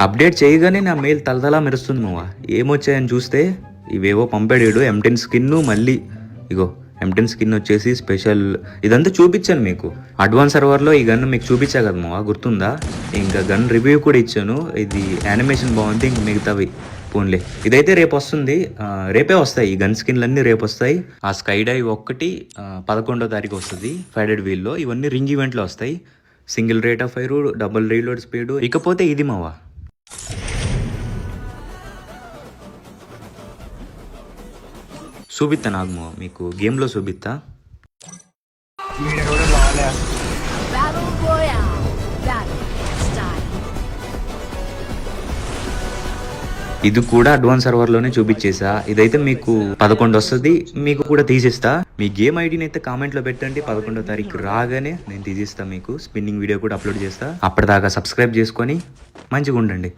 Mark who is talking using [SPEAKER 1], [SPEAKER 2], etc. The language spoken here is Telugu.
[SPEAKER 1] అప్డేట్ చేయగానే నా మెయిల్ తలతలా మెరుస్తుంది మావా. ఏమొచ్చాయని చూస్తే ఇవేవో పంపాడు M10 స్కిన్, మళ్ళీ ఇగో M10 స్కిన్ వచ్చేసి స్పెషల్. ఇదంతా చూపించాను మీకు అడ్వాన్స్ సర్వర్లో. ఈ గన్ మీకు చూపించా కదా మావా, గుర్తుందా? ఇంకా గన్ రివ్యూ కూడా ఇచ్చాను. ఇది యానిమేషన్ బాగుంది, ఇంక మిగతావి పోన్లే. ఇదైతే రేపు వస్తుంది, రేపే వస్తాయి ఈ గన్ స్కిన్లన్నీ రేపు వస్తాయి. ఆ స్కై డైవ్ ఒక్కటి 11వ తారీఖు వస్తుంది ఫైడెడ్ వీల్లో. ఇవన్నీ రింగ్ ఈవెంట్లో వస్తాయి. Single rate of fire, double reload speed. ఇకపోతే ఇది మావా, చూపిస్తా నాకు మీకు గేమ్లో చూపిస్తా. ఇది కూడా అడ్వాన్స్ సర్వర్లోనే చూపించేసా. ఇదైతే మీకు 11 వస్తుంది, మీకు కూడా తీసిస్తా. మీ గేమ్ ఐడిని అయితే కామెంట్లో పెట్టండి. 11వ తారీఖు రాగానే నేను తీసిస్తా. మీకు స్పిన్నింగ్ వీడియో కూడా అప్లోడ్ చేస్తా. అప్పటిదాకా సబ్స్క్రైబ్ చేసుకొని మంచిగా ఉండండి.